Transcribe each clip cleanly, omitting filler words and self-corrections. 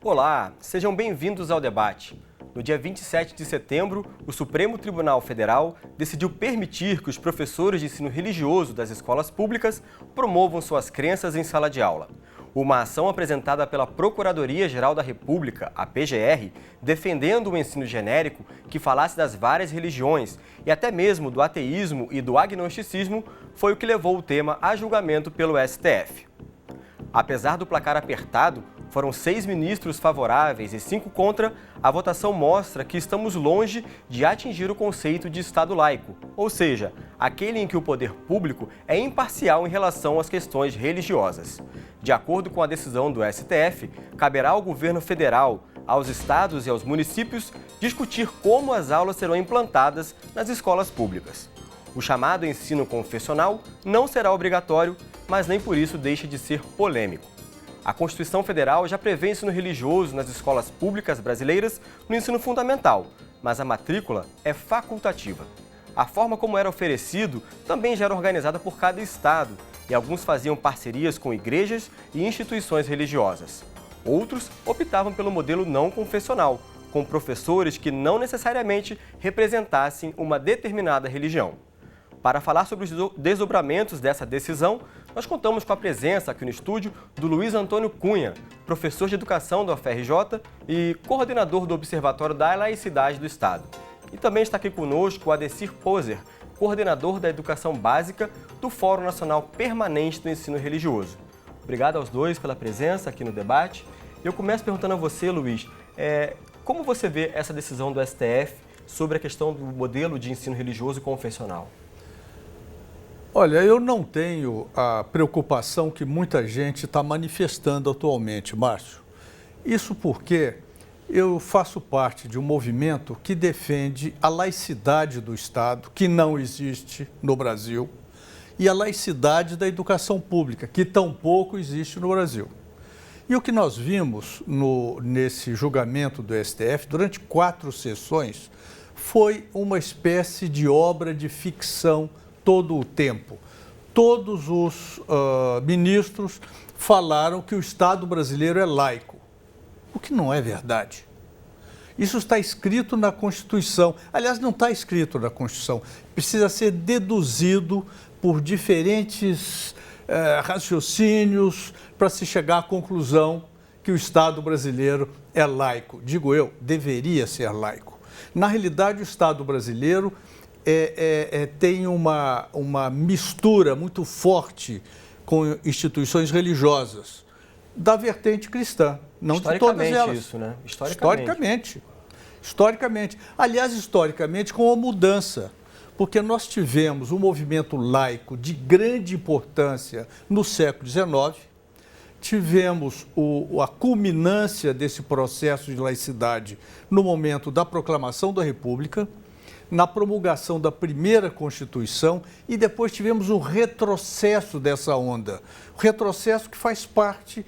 Olá, sejam bem-vindos ao debate. No dia 27 de setembro, o Supremo Tribunal Federal decidiu permitir que os professores de ensino religioso das escolas públicas promovam suas crenças em sala de aula. Uma ação apresentada pela Procuradoria-Geral da República, a PGR, defendendo o ensino genérico que falasse das várias religiões e até mesmo do ateísmo e do agnosticismo, foi o que levou o tema a julgamento pelo STF. Apesar do placar apertado, foram 6 ministros favoráveis e 5 contra, a votação mostra que estamos longe de atingir o conceito de Estado laico, ou seja, aquele em que o poder público é imparcial em relação às questões religiosas. De acordo com a decisão do STF, caberá ao governo federal, aos estados e aos municípios discutir como as aulas serão implantadas nas escolas públicas. O chamado ensino confessional não será obrigatório, mas nem por isso deixa de ser polêmico. A Constituição Federal já prevê ensino religioso nas escolas públicas brasileiras no ensino fundamental, mas a matrícula é facultativa. A forma como era oferecido também já era organizada por cada estado, e alguns faziam parcerias com igrejas e instituições religiosas. Outros optavam pelo modelo não confessional, com professores que não necessariamente representassem uma determinada religião. Para falar sobre os desdobramentos dessa decisão, nós contamos com a presença aqui no estúdio do Luiz Antônio Cunha, professor de Educação da UFRJ e coordenador do Observatório da Laicidade do Estado. E também está aqui conosco o Adecir Poser, coordenador da Educação Básica do Fórum Nacional Permanente do Ensino Religioso. Obrigado aos dois pela presença aqui no debate. Eu começo perguntando a você, Luiz, como você vê essa decisão do STF sobre a questão do modelo de ensino religioso e confessional? Olha, eu não tenho a preocupação que muita gente está manifestando atualmente, Márcio. Isso porque eu faço parte de um movimento que defende a laicidade do Estado, que não existe no Brasil, e a laicidade da educação pública, que tampouco existe no Brasil. E o que nós vimos nesse julgamento do STF, durante 4 sessões, foi uma espécie de obra de ficção todo o tempo. Todos os ministros falaram que o Estado brasileiro é laico, o que não é verdade. Isso está escrito na Constituição. Aliás, não está escrito na Constituição. Precisa ser deduzido por diferentes raciocínios para se chegar à conclusão que o Estado brasileiro é laico. Digo eu, deveria ser laico. Na realidade, o Estado brasileiro tem uma mistura muito forte com instituições religiosas, da vertente cristã, não de todas elas. Isso, né? Historicamente. Aliás, historicamente, com uma mudança, porque nós tivemos um movimento laico de grande importância no século XIX, tivemos a culminância desse processo de laicidade no momento da proclamação da República, na promulgação da primeira Constituição, e depois tivemos um retrocesso dessa onda. O retrocesso que faz parte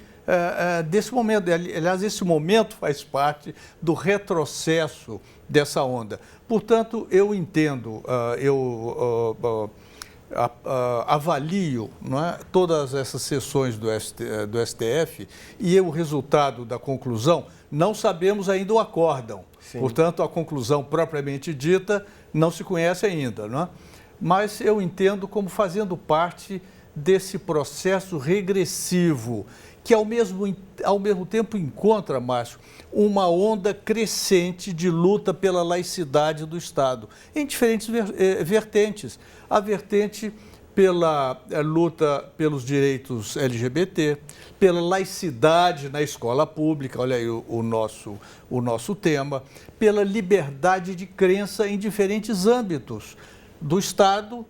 desse momento. Aliás, esse momento faz parte do retrocesso dessa onda. Portanto, eu entendo, avalio, não é, todas essas sessões do STF e o resultado da conclusão, não sabemos ainda o acórdão. Sim. Portanto, a conclusão propriamente dita não se conhece ainda, não é? Mas eu entendo como fazendo parte desse processo regressivo, que ao mesmo tempo encontra, Márcio, uma onda crescente de luta pela laicidade do Estado, em diferentes vertentes. A vertente pela luta pelos direitos LGBT, pela laicidade na escola pública, olha aí o nosso tema, pela liberdade de crença em diferentes âmbitos do Estado,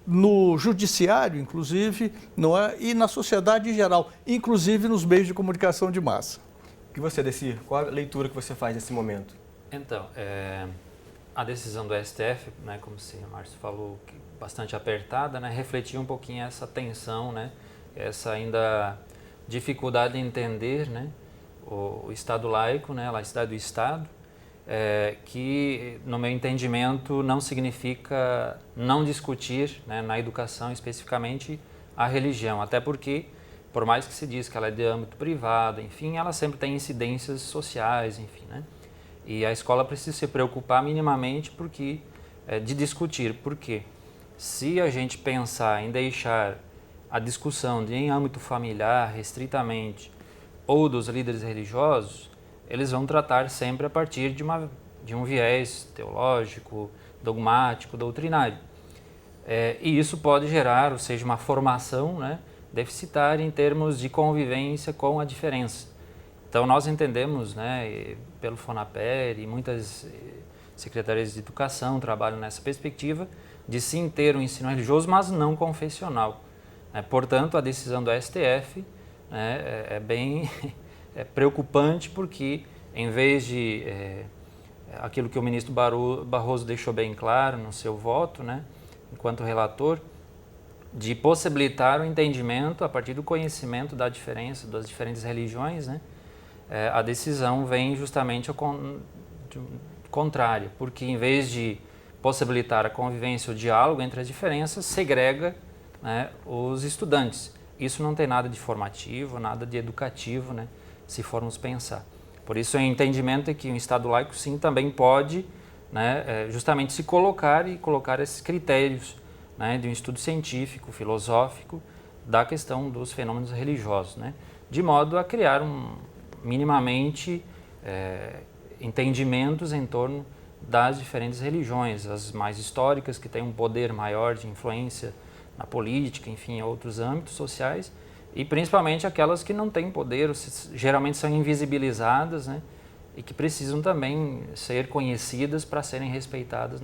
no judiciário, inclusive, não é? E na sociedade em geral, inclusive nos meios de comunicação de massa. E você, Adecir, qual a leitura que você faz nesse momento? Então, a decisão do STF, né, como o Márcio falou, bastante apertada, né, refletia um pouquinho essa tensão, né, essa ainda dificuldade de entender, né, o Estado laico, né, a laicidade do Estado, que, no meu entendimento, não significa não discutir, né, na educação especificamente a religião, até porque, por mais que se diz que ela é de âmbito privado, enfim, ela sempre tem incidências sociais, enfim, né? E a escola precisa se preocupar minimamente de discutir, porque se a gente pensar em deixar a discussão em âmbito familiar, restritamente, ou dos líderes religiosos, eles vão tratar sempre a partir de um viés teológico, dogmático, doutrinário. E isso pode gerar, ou seja, uma formação, né, deficitária em termos de convivência com a diferença. Então nós entendemos, né, pelo FONAPER e muitas secretarias de educação trabalham nessa perspectiva de sim ter um ensino religioso, mas não confessional. Portanto, a decisão do STF, né, é bem preocupante, porque em vez de aquilo que o ministro Barroso deixou bem claro no seu voto, né, enquanto relator, de possibilitar o entendimento a partir do conhecimento da diferença das diferentes religiões, né, a decisão vem justamente contrária, porque em vez de possibilitar a convivência, o diálogo entre as diferenças, segrega, né, os estudantes. Isso não tem nada de formativo, nada de educativo, né, se formos pensar. Por isso, o entendimento é que o Estado laico, sim, também pode, né, justamente se colocar e colocar esses critérios, né, de um estudo científico, filosófico, da questão dos fenômenos religiosos, né, de modo a criar minimamente entendimentos em torno das diferentes religiões, as mais históricas, que têm um poder maior de influência na política, enfim, em outros âmbitos sociais, e principalmente aquelas que não têm poder, geralmente são invisibilizadas, né, e que precisam também ser conhecidas para serem respeitadas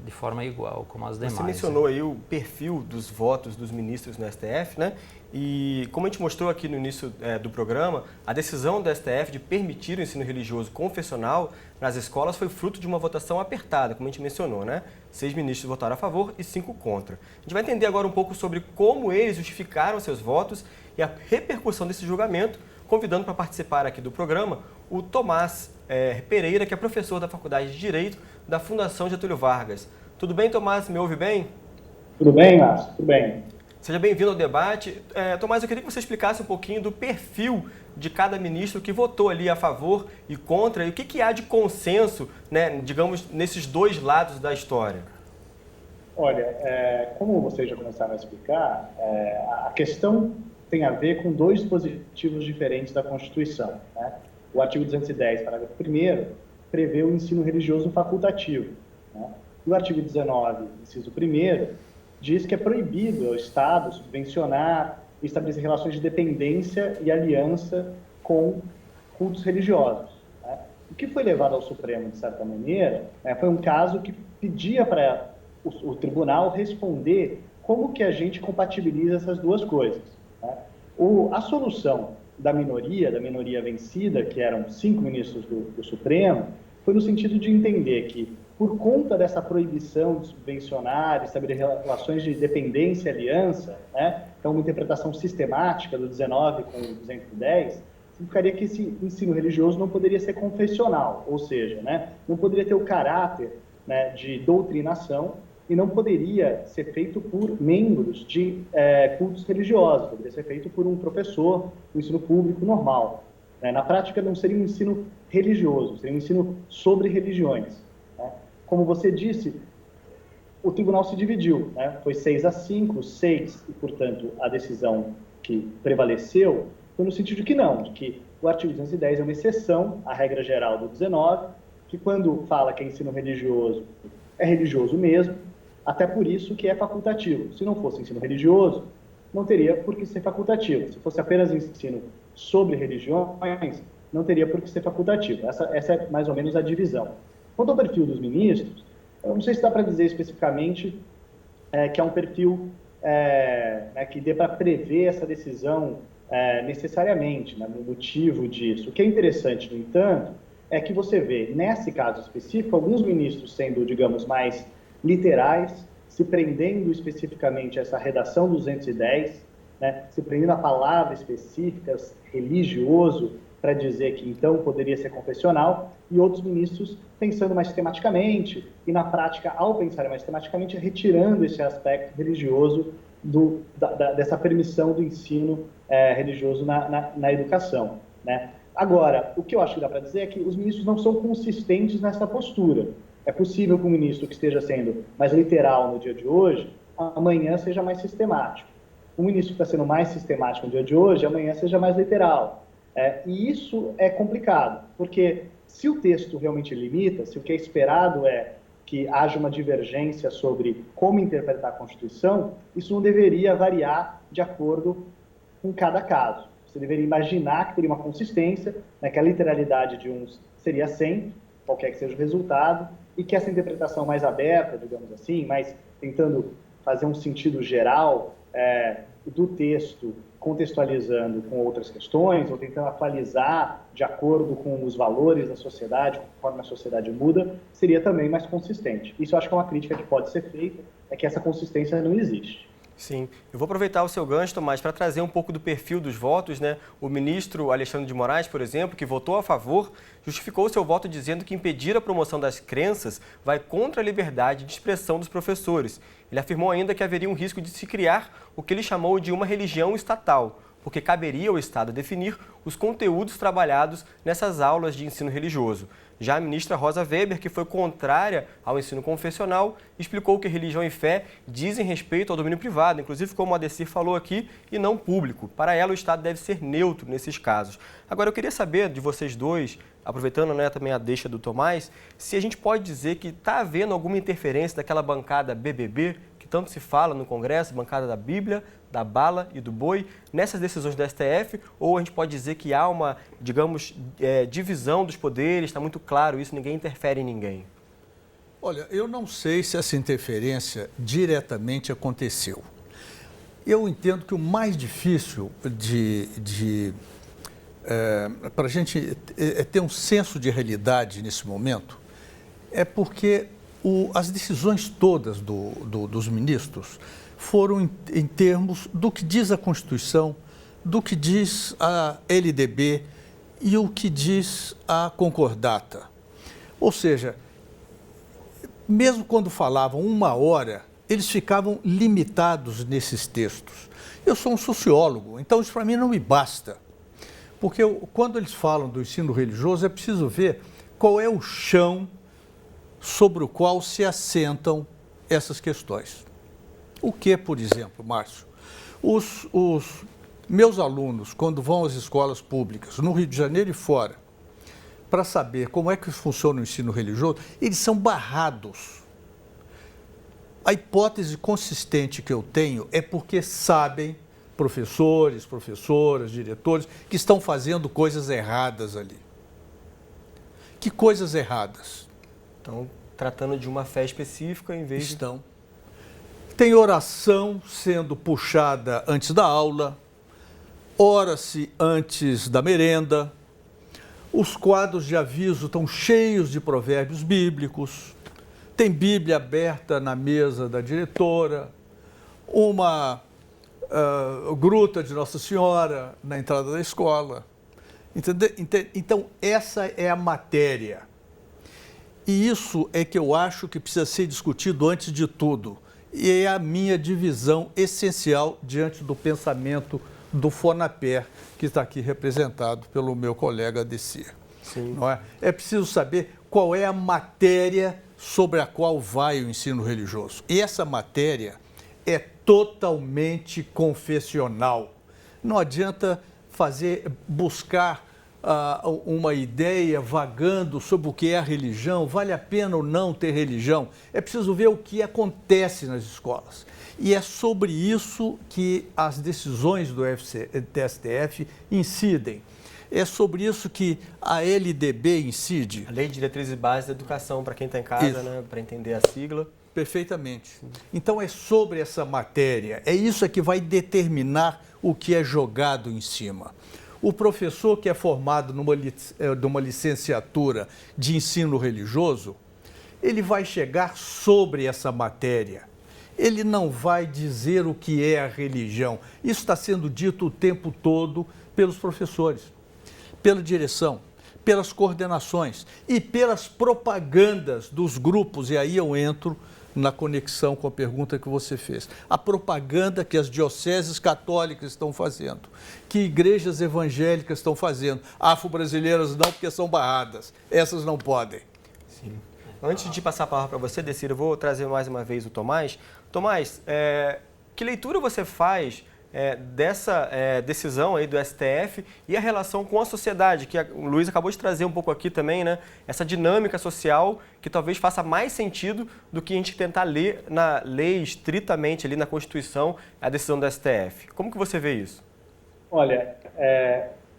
de forma igual como as demais. Você mencionou aí o perfil dos votos dos ministros no STF, né? E como a gente mostrou aqui no início do programa, a decisão do STF de permitir o ensino religioso confessional nas escolas foi fruto de uma votação apertada, como a gente mencionou, né? 6 ministros votaram a favor e 5 contra. A gente vai entender agora um pouco sobre como eles justificaram seus votos e a repercussão desse julgamento, convidando para participar aqui do programa o Tomás Pereira, que é professor da Faculdade de Direito da Fundação Getúlio Vargas. Tudo bem, Tomás? Me ouve bem? Tudo bem, Márcio? Tudo bem. Seja bem-vindo ao debate. Tomás, eu queria que você explicasse um pouquinho do perfil de cada ministro que votou ali a favor e contra, e o que há de consenso, né, digamos, nesses dois lados da história. Olha, como vocês já começaram a explicar, a questão tem a ver com dois dispositivos diferentes da Constituição, né? O artigo 210, parágrafo 1º, prevê o ensino religioso facultativo, né? E o artigo 19, inciso 1º, diz que é proibido ao Estado subvencionar e estabelecer relações de dependência e aliança com cultos religiosos, né? O que foi levado ao Supremo, de certa maneira, foi um caso que pedia para o tribunal responder como que a gente compatibiliza essas duas coisas, né? A solução da minoria vencida, que eram 5 ministros do Supremo, foi no sentido de entender que, por conta dessa proibição de subvencionar, estabelecer relações de dependência e aliança, né, então uma interpretação sistemática do 19 com o 210, significaria que esse ensino religioso não poderia ser confessional, ou seja, né, não poderia ter o caráter, né, de doutrinação, e não poderia ser feito por membros de cultos religiosos, poderia ser feito por um professor do ensino público normal. Na prática, não seria um ensino religioso, seria um ensino sobre religiões, né? Como você disse, o tribunal se dividiu, né? Foi 6-5, 6, e, portanto, a decisão que prevaleceu foi no sentido de que não, de que o artigo 210 é uma exceção à regra geral do 19, que quando fala que é ensino religioso, é religioso mesmo, até por isso que é facultativo. Se não fosse ensino religioso, não teria por que ser facultativo. Se fosse apenas ensino sobre religiões, não teria por que ser facultativo. Essa é mais ou menos a divisão. Quanto ao perfil dos ministros, eu não sei se dá para dizer especificamente que é um perfil que dê para prever essa decisão necessariamente, né, no motivo disso. O que é interessante, no entanto, é que você vê, nesse caso específico, alguns ministros sendo, digamos, mais literais, se prendendo especificamente a essa redação 210, né, se prendendo a palavra específica, religioso, para dizer que então poderia ser confessional, e outros ministros pensando mais sistematicamente, e na prática, ao pensar mais sistematicamente, retirando esse aspecto religioso dessa permissão do ensino religioso na educação, né? Agora, o que eu acho que dá para dizer é que os ministros não são consistentes nessa postura. É possível que um ministro que esteja sendo mais literal no dia de hoje, amanhã seja mais sistemático. Um ministro que está sendo mais sistemático no dia de hoje, amanhã seja mais literal. E isso é complicado, porque se o texto realmente limita, se o que é esperado é que haja uma divergência sobre como interpretar a Constituição, isso não deveria variar de acordo com cada caso. Você deveria imaginar que teria uma consistência, né, que a literalidade de uns seria sempre, qualquer que seja o resultado, e que essa interpretação mais aberta, digamos assim, mais tentando fazer um sentido geral do texto, contextualizando com outras questões, ou tentando atualizar de acordo com os valores da sociedade, conforme a sociedade muda, seria também mais consistente. Isso eu acho que é uma crítica que pode ser feita, é que essa consistência não existe. Sim, eu vou aproveitar o seu gancho, Tomás, para trazer um pouco do perfil dos votos, né? O ministro Alexandre de Moraes, por exemplo, que votou a favor, justificou o seu voto dizendo que impedir a promoção das crenças vai contra a liberdade de expressão dos professores. Ele afirmou ainda que haveria um risco de se criar o que ele chamou de uma religião estatal, porque caberia ao Estado definir os conteúdos trabalhados nessas aulas de ensino religioso. Já a ministra Rosa Weber, que foi contrária ao ensino confessional, explicou que religião e fé dizem respeito ao domínio privado, inclusive como a Adecir falou aqui, e não público. Para ela, o Estado deve ser neutro nesses casos. Agora, eu queria saber de vocês dois, aproveitando, né, também a deixa do Tomás, se a gente pode dizer que está havendo alguma interferência daquela bancada BBB, que tanto se fala no Congresso, bancada da Bíblia, da bala e do boi, nessas decisões do STF, ou a gente pode dizer que há uma, digamos, divisão dos poderes, está muito claro isso, ninguém interfere em ninguém? Olha, eu não sei se essa interferência diretamente aconteceu. Eu entendo que o mais difícil para a gente ter um senso de realidade nesse momento é porque as decisões todas dos ministros foram em termos do que diz a Constituição, do que diz a LDB e o que diz a Concordata. Ou seja, mesmo quando falavam 1 hora, eles ficavam limitados nesses textos. Eu sou um sociólogo, então isso para mim não me basta. Porque quando eles falam do ensino religioso, é preciso ver qual é o chão sobre o qual se assentam essas questões. O que, por exemplo, Márcio? Os meus alunos, quando vão às escolas públicas, no Rio de Janeiro e fora, para saber como é que funciona o ensino religioso, eles são barrados. A hipótese consistente que eu tenho é porque sabem, professores, professoras, diretores, que estão fazendo coisas erradas ali. Que coisas erradas? Então, tratando de uma fé específica em vez Estão. Tem oração sendo puxada antes da aula, ora-se antes da merenda, os quadros de aviso estão cheios de provérbios bíblicos, tem Bíblia aberta na mesa da diretora, uma gruta de Nossa Senhora na entrada da escola. Entendeu? Então, essa é a matéria. E isso é que eu acho que precisa ser discutido antes de tudo. E é a minha divisão essencial diante do pensamento do FONAPER, que está aqui representado pelo meu colega Adecir. Sim. Não é? É preciso saber qual é a matéria sobre a qual vai o ensino religioso. E essa matéria é totalmente confessional. Não adianta buscar uma ideia vagando sobre o que é a religião, vale a pena ou não ter religião. É preciso ver o que acontece nas escolas. E é sobre isso que as decisões do STF incidem. É sobre isso que a LDB incide. A Lei de Diretrizes e Bases da Educação, para quem está em casa, né, para entender a sigla. Perfeitamente. Então é sobre essa matéria, é isso que vai determinar o que é jogado em cima. O professor que é formado numa licenciatura de ensino religioso, ele vai chegar sobre essa matéria. Ele não vai dizer o que é a religião. Isso está sendo dito o tempo todo pelos professores pela direção, pelas coordenações e pelas propagandas dos grupos, e aí eu entro na conexão com a pergunta que você fez. A propaganda que as dioceses católicas estão fazendo, que igrejas evangélicas estão fazendo, afro-brasileiras não, porque são barradas, essas não podem. Sim. Antes de passar a palavra para você, Decir, eu vou trazer mais uma vez o Tomás. Tomás, que leitura você faz dessa decisão aí do STF e a relação com a sociedade, que o Luiz acabou de trazer um pouco aqui também, né? Essa dinâmica social que talvez faça mais sentido do que a gente tentar ler na lei estritamente ali na Constituição a decisão do STF. Como que você vê isso? Olha,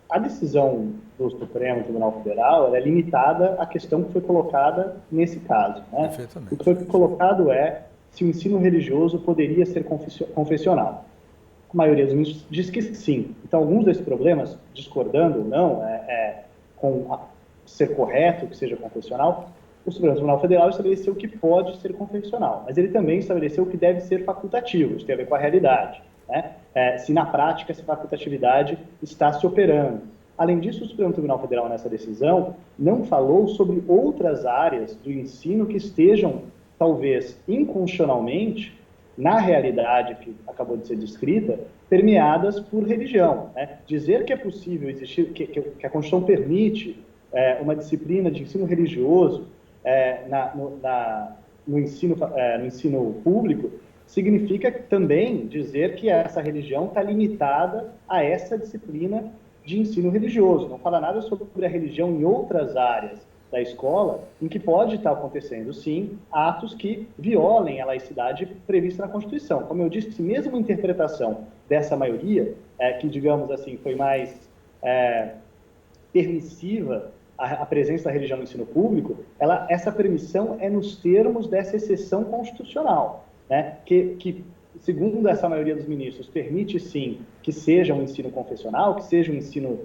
a decisão do Supremo Tribunal Federal ela é limitada à questão que foi colocada nesse caso, né? Perfeitamente. O que foi colocado é se o ensino religioso poderia ser confessional. A maioria dos ministros diz que sim. Então, alguns desses problemas, discordando ou não, ser correto que seja confessional, o Supremo Tribunal Federal estabeleceu que pode ser confessional, mas ele também estabeleceu que deve ser facultativo, isso tem a ver com a realidade, né? Se na prática essa facultatividade está se operando. Além disso, o Supremo Tribunal Federal, nessa decisão, não falou sobre outras áreas do ensino que estejam, talvez, inconstitucionalmente, na realidade que acabou de ser descrita, permeadas por religião, né? Dizer que é possível existir, que a Constituição permite uma disciplina de ensino religioso no ensino público, significa também dizer que essa religião está limitada a essa disciplina de ensino religioso. Não fala nada sobre a religião em outras áreas da escola, em que pode estar acontecendo, sim, atos que violem a laicidade prevista na Constituição. Como eu disse, mesmo a interpretação dessa maioria, que, digamos assim, foi mais permissiva a presença da religião no ensino público, essa permissão é nos termos dessa exceção constitucional, né? Que segundo essa maioria dos ministros, permite sim que seja um ensino confessional, que seja um ensino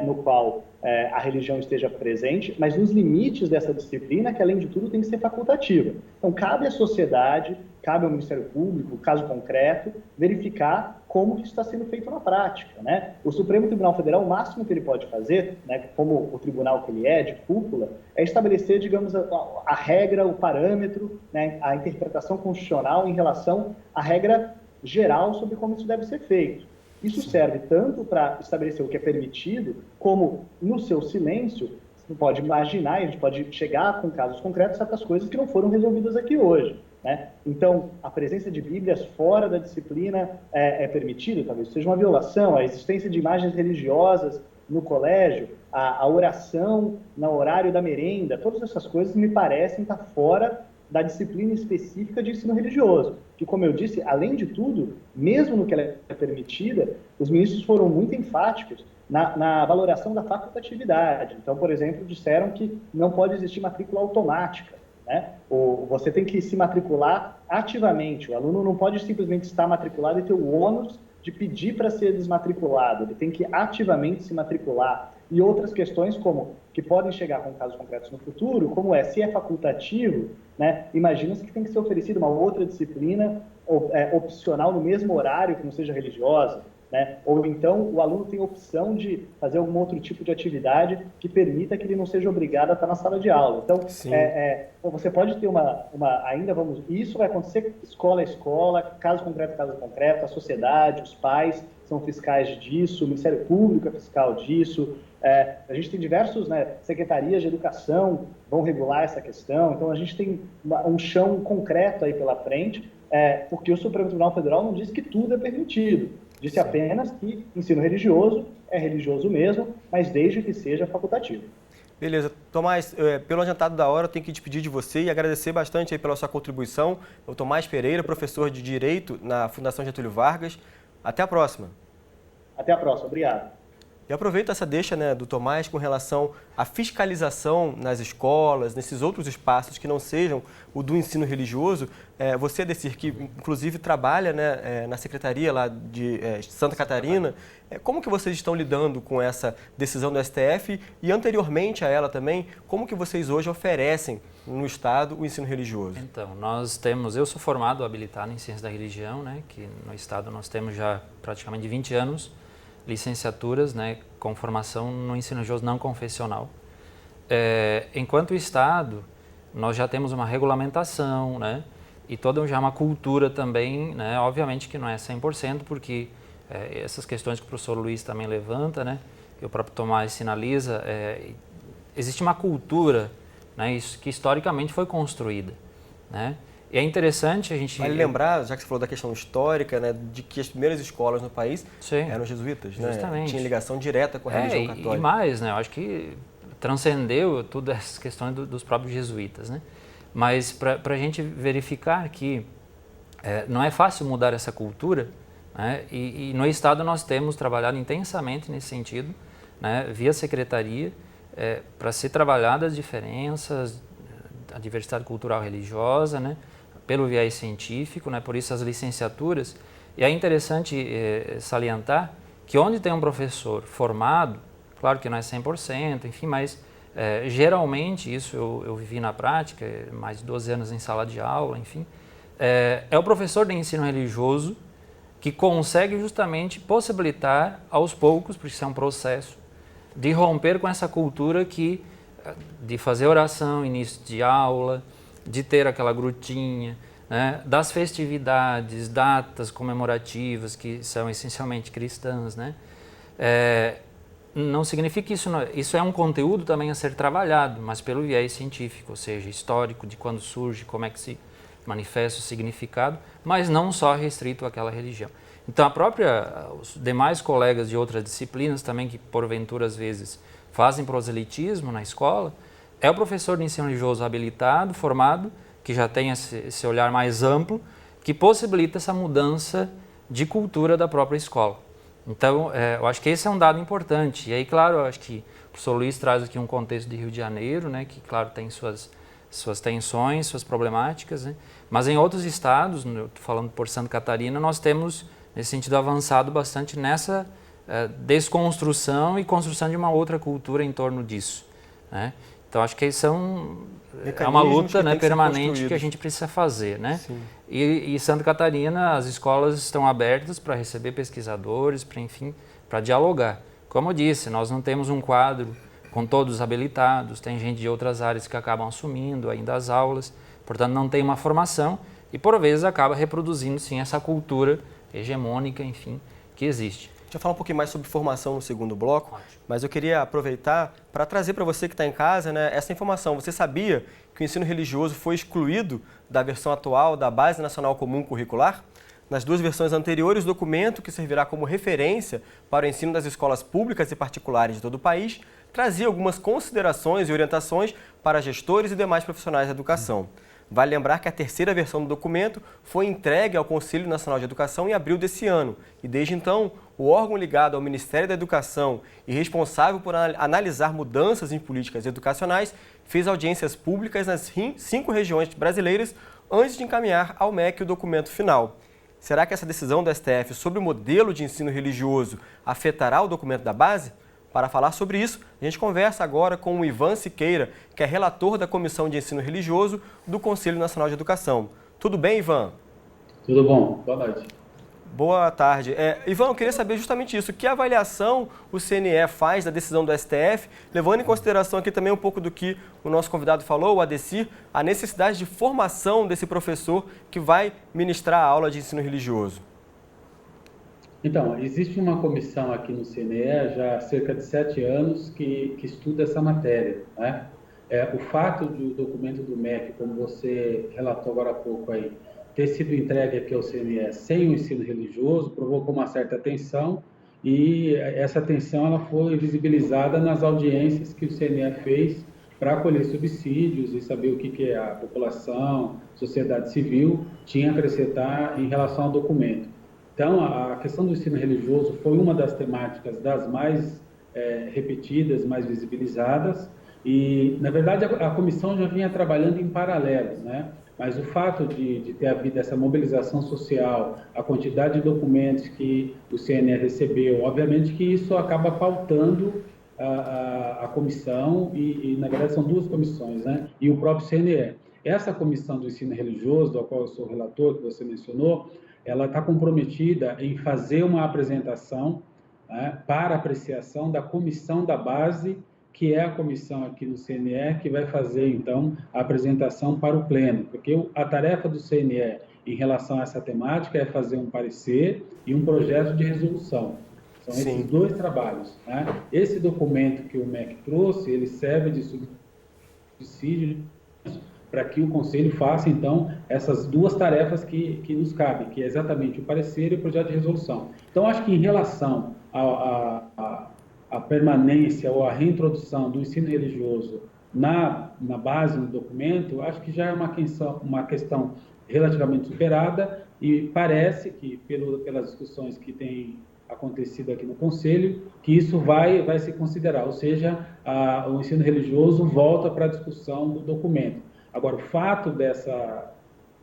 no qual a religião esteja presente, mas nos limites dessa disciplina, que além de tudo tem que ser facultativa. Então, cabe à sociedade, cabe ao Ministério Público, caso concreto, verificar como que isso está sendo feito na prática, né? O Supremo Tribunal Federal, o máximo que ele pode fazer, né, como o tribunal que ele é, de cúpula, é estabelecer, digamos, a regra, o parâmetro, né, a interpretação constitucional em relação à regra geral sobre como isso deve ser feito. Isso serve tanto para estabelecer o que é permitido, como, no seu silêncio, você pode imaginar, a gente pode chegar com casos concretos, certas coisas que não foram resolvidas aqui hoje, né? Então, a presença de Bíblias fora da disciplina é permitida, talvez seja uma violação, a existência de imagens religiosas no colégio, a oração no horário da merenda, todas essas coisas me parecem estar fora da disciplina específica de ensino religioso, que, como eu disse, além de tudo, mesmo no que ela é permitida, os ministros foram muito enfáticos na valoração da facultatividade. Então, por exemplo, disseram que não pode existir matrícula automática, né? Você tem que se matricular ativamente, o aluno não pode simplesmente estar matriculado e ter o ônus de pedir para ser desmatriculado, ele tem que ativamente se matricular. E outras questões que podem chegar com casos concretos no futuro, como se é facultativo, né, imagina-se que tem que ser oferecida uma outra disciplina opcional no mesmo horário que não seja religiosa, né? Ou então o aluno tem a opção de fazer algum outro tipo de atividade que permita que ele não seja obrigado a estar na sala de aula. Então, você pode ter isso vai acontecer escola a escola, caso concreto, a sociedade, os pais são fiscais disso, o Ministério Público é fiscal disso, a gente tem diversos, né, secretarias de educação vão regular essa questão, então a gente tem um chão concreto aí pela frente, porque o Supremo Tribunal Federal não diz que tudo é permitido, disse apenas que ensino religioso é religioso mesmo, mas desde que seja facultativo. Beleza. Tomás, pelo adiantado da hora, eu tenho que despedir de você e agradecer bastante aí pela sua contribuição. O Tomás Pereira, professor de Direito na Fundação Getúlio Vargas. Até a próxima. Até a próxima. Obrigado. E aproveito essa deixa, né, do Tomás com relação à fiscalização nas escolas, nesses outros espaços que não sejam o do ensino religioso. Você, Decir, que inclusive trabalha, né, na Secretaria lá de Santa Catarina, como que vocês estão lidando com essa decisão do STF e anteriormente a ela também, como que vocês hoje oferecem no Estado o ensino religioso? Então, eu sou formado, habilitado em Ciência da Religião, né, que no Estado nós temos já praticamente 20 anos, licenciaturas, né, com formação no ensino religioso não confessional. Enquanto Estado, nós já temos uma regulamentação, né, e toda já uma cultura também, né, obviamente que não é 100%, porque essas questões que o professor Luiz também levanta, né, e o próprio Tomás sinaliza, existe uma cultura, né, isso, que historicamente foi construída, né? E é interessante a gente... Vale lembrar, já que você falou da questão histórica, né, de que as primeiras escolas no país eram jesuítas, né? Justamente. Tinha ligação direta com a religião católica. E mais, né, eu acho que transcendeu todas essas questões dos próprios jesuítas, né? Mas para a gente verificar que não é fácil mudar essa cultura, né? E no Estado nós temos trabalhado intensamente nesse sentido, né, via secretaria, para ser trabalhadas as diferenças, a diversidade cultural religiosa, né, pelo viés científico, né, por isso as licenciaturas. E é interessante salientar que onde tem um professor formado, claro que não é 100%, enfim, mas geralmente, isso eu vivi na prática, mais de 12 anos em sala de aula, enfim, é o professor de ensino religioso que consegue justamente possibilitar aos poucos, porque isso é um processo, de romper com essa cultura de fazer oração, início de aula, de ter aquela grutinha, né, das festividades, datas comemorativas que são essencialmente cristãs, né? Não significa que isso é um conteúdo também a ser trabalhado, mas pelo viés científico, ou seja, histórico, de quando surge, como é que se manifesta o significado, mas não só restrito àquela religião. Então, os demais colegas de outras disciplinas também, que porventura às vezes fazem proselitismo na escola, é o professor de ensino religioso habilitado, formado, que já tem esse olhar mais amplo, que possibilita essa mudança de cultura da própria escola. Então, eu acho que esse é um dado importante. E aí, claro, eu acho que o professor Luiz traz aqui um contexto de Rio de Janeiro, né, que, claro, tem suas tensões, suas problemáticas, né? Mas em outros estados, falando por Santa Catarina, nós temos, nesse sentido, avançado bastante nessa desconstrução e construção de uma outra cultura em torno disso, né? Então, acho que isso é uma luta, né, permanente que a gente precisa fazer, né? E Santa Catarina, as escolas estão abertas para receber pesquisadores, para dialogar. Como eu disse, nós não temos um quadro com todos habilitados, tem gente de outras áreas que acabam assumindo ainda as aulas, portanto não tem uma formação e por vezes acaba reproduzindo sim essa cultura hegemônica, enfim, que existe. A gente vai falar um pouquinho mais sobre formação no segundo bloco, mas eu queria aproveitar para trazer para você que está em casa, né, essa informação. Você sabia que o ensino religioso foi excluído da versão atual da Base Nacional Comum Curricular? Nas duas versões anteriores, o documento, que servirá como referência para o ensino das escolas públicas e particulares de todo o país, trazia algumas considerações e orientações para gestores e demais profissionais da educação. Vale lembrar que a terceira versão do documento foi entregue ao Conselho Nacional de Educação em abril desse ano. E desde então, o órgão ligado ao Ministério da Educação e responsável por analisar mudanças em políticas educacionais fez audiências públicas nas 5 regiões brasileiras antes de encaminhar ao MEC o documento final. Será que essa decisão do STF sobre o modelo de ensino religioso afetará o documento da base? Para falar sobre isso, a gente conversa agora com o Ivan Siqueira, que é relator da Comissão de Ensino Religioso do Conselho Nacional de Educação. Tudo bem, Ivan? Tudo bom. Boa noite. Boa tarde. Ivan, eu queria saber justamente isso. Que avaliação o CNE faz da decisão do STF, levando em consideração aqui também um pouco do que o nosso convidado falou, o Adecir, a necessidade de formação desse professor que vai ministrar a aula de ensino religioso? Então, existe uma comissão aqui no CNE já há cerca de 7 anos que estuda essa matéria, né? O fato do documento do MEC, como você relatou agora há pouco aí, ter sido entregue aqui ao CNE sem o ensino religioso, provocou uma certa tensão e essa tensão ela foi visibilizada nas audiências que o CNE fez para colher subsídios e saber o que a população, sociedade civil tinha a acrescentar em relação ao documento. Então, a questão do ensino religioso foi uma das temáticas das mais repetidas, mais visibilizadas e, na verdade, a comissão já vinha trabalhando em paralelo, né? Mas o fato de ter havido essa mobilização social, a quantidade de documentos que o CNE recebeu, obviamente que isso acaba pautando a comissão e, na verdade, são duas comissões, né? E o próprio CNE. Essa comissão do ensino religioso, da qual eu sou relator, que você mencionou, ela está comprometida em fazer uma apresentação né, para apreciação da comissão da base, que é a comissão aqui no CNE, que vai fazer, então, a apresentação para o pleno, porque a tarefa do CNE em relação a essa temática é fazer um parecer e um projeto de resolução. São esses dois trabalhos, né? Esse documento que o MEC trouxe, ele serve de subsídio para que o Conselho faça, então, essas duas tarefas que nos cabem, que é exatamente o parecer e o projeto de resolução. Então, acho que em relação a permanência ou a reintrodução do ensino religioso na base do documento, acho que já é uma questão relativamente superada e parece que, pelas discussões que têm acontecido aqui no Conselho, que isso vai se considerar, ou seja, o ensino religioso volta para a discussão do documento. Agora, o fato dessa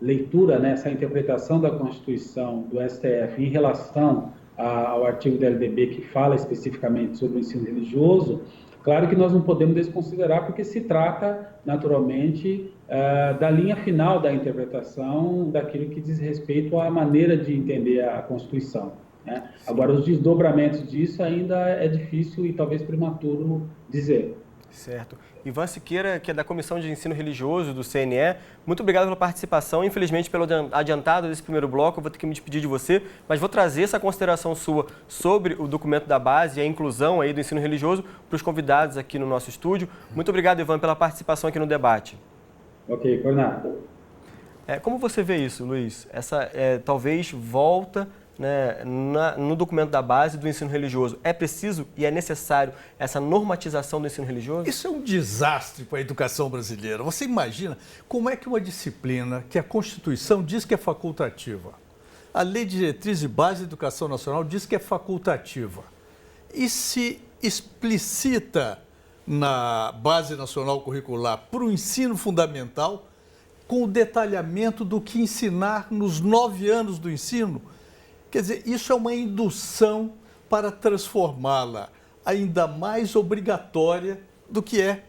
leitura, né, essa interpretação da Constituição do STF em relação ao artigo da LDB que fala especificamente sobre o ensino religioso, claro que nós não podemos desconsiderar, porque se trata, naturalmente, da linha final da interpretação daquilo que diz respeito à maneira de entender a Constituição, né? Agora, os desdobramentos disso ainda é difícil e talvez prematuro dizer. Certo. Ivan Siqueira, que é da Comissão de Ensino Religioso do CNE, muito obrigado pela participação. Infelizmente, pelo adiantado desse primeiro bloco, eu vou ter que me despedir de você, mas vou trazer essa consideração sua sobre o documento da base e a inclusão aí do ensino religioso para os convidados aqui no nosso estúdio. Muito obrigado, Ivan, pela participação aqui no debate. Ok, por nada. Como você vê isso, Luiz? Essa talvez volta, né, no documento da base do ensino religioso. É preciso e é necessário essa normatização do ensino religioso? Isso é um desastre para a educação brasileira. Você imagina como é que uma disciplina que a Constituição diz que é facultativa, a Lei de Diretriz e Base da Educação Nacional diz que é facultativa, e se explicita na Base Nacional Curricular para o ensino fundamental, com o detalhamento do que ensinar nos 9 anos do ensino. Quer dizer, isso é uma indução para transformá-la ainda mais obrigatória do que é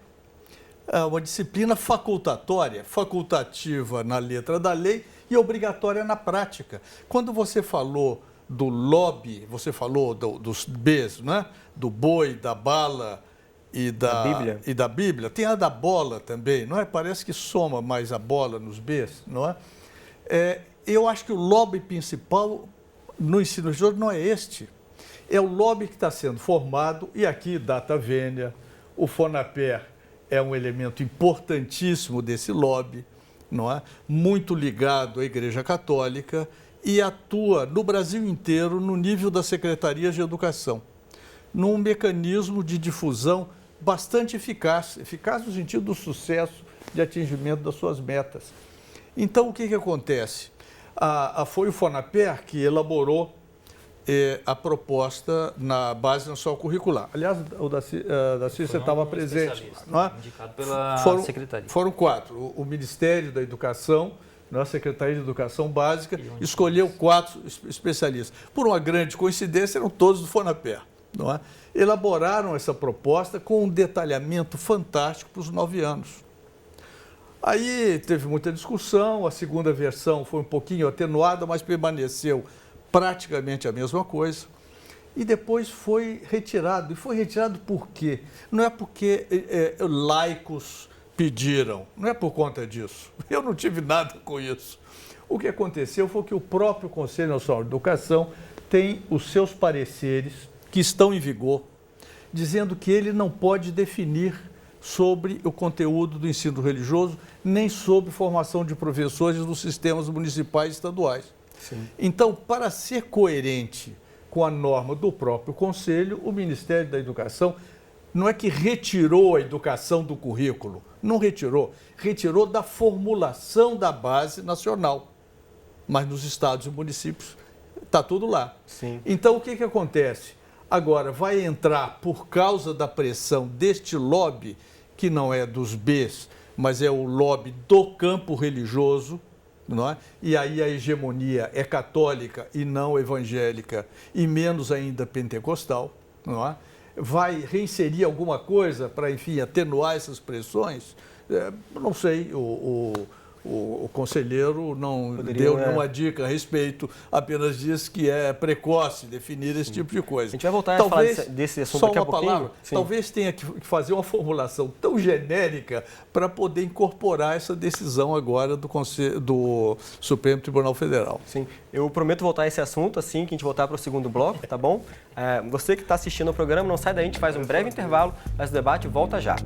uma disciplina facultatória, facultativa na letra da lei e obrigatória na prática. Quando você falou do lobby, você falou dos Bs, né? Do boi, da bala e da Bíblia. Tem a da bola também, não é? Parece que soma mais a bola nos Bs, não é? Eu acho que o lobby principal no ensino religioso não é este. É o lobby que está sendo formado, e aqui, data vênia, o FONAPER é um elemento importantíssimo desse lobby, não é? Muito ligado à Igreja Católica e atua no Brasil inteiro no nível das secretarias de educação, num mecanismo de difusão bastante eficaz no sentido do sucesso de atingimento das suas metas. Então, o que acontece? Foi o FONAPER que elaborou a proposta na Base Nacional Curricular. Aliás, o Daci você estava presente. Não é? Indicado pela Secretaria. Foram 4. O Ministério da Educação, a Secretaria de Educação Básica, escolheu 4 especialistas. Por uma grande coincidência, eram todos do FONAPER. Não é? Elaboraram essa proposta com um detalhamento fantástico para os 9 anos. Aí teve muita discussão, a segunda versão foi um pouquinho atenuada, mas permaneceu praticamente a mesma coisa. E depois foi retirado. E foi retirado por quê? Não é porque laicos pediram, não é por conta disso. Eu não tive nada com isso. O que aconteceu foi que o próprio Conselho Nacional de Educação tem os seus pareceres, que estão em vigor, dizendo que ele não pode definir sobre o conteúdo do ensino religioso, nem sobre formação de professores nos sistemas municipais e estaduais. Sim. Então, para ser coerente com a norma do próprio Conselho, o Ministério da Educação não é que retirou a educação do currículo, não retirou, retirou da formulação da base nacional. Mas nos estados e municípios está tudo lá. Sim. Então, o que acontece? Agora, vai entrar, por causa da pressão deste lobby, que não é dos Bs, mas é o lobby do campo religioso, não é? E aí a hegemonia é católica e não evangélica, e menos ainda pentecostal, não é? Vai reinserir alguma coisa para, enfim, atenuar essas pressões? Não sei, o O conselheiro não Poderia, deu nenhuma dica a respeito, apenas disse que é precoce definir esse tipo de coisa. A gente vai voltar a falar desse assunto daqui a pouquinho. Palavra, talvez tenha que fazer uma formulação tão genérica para poder incorporar essa decisão agora do Supremo Tribunal Federal. Sim, eu prometo voltar a esse assunto assim que a gente voltar para o segundo bloco, tá bom? Você que está assistindo ao programa, não sai daí, a gente faz um breve intervalo, mas o debate volta já.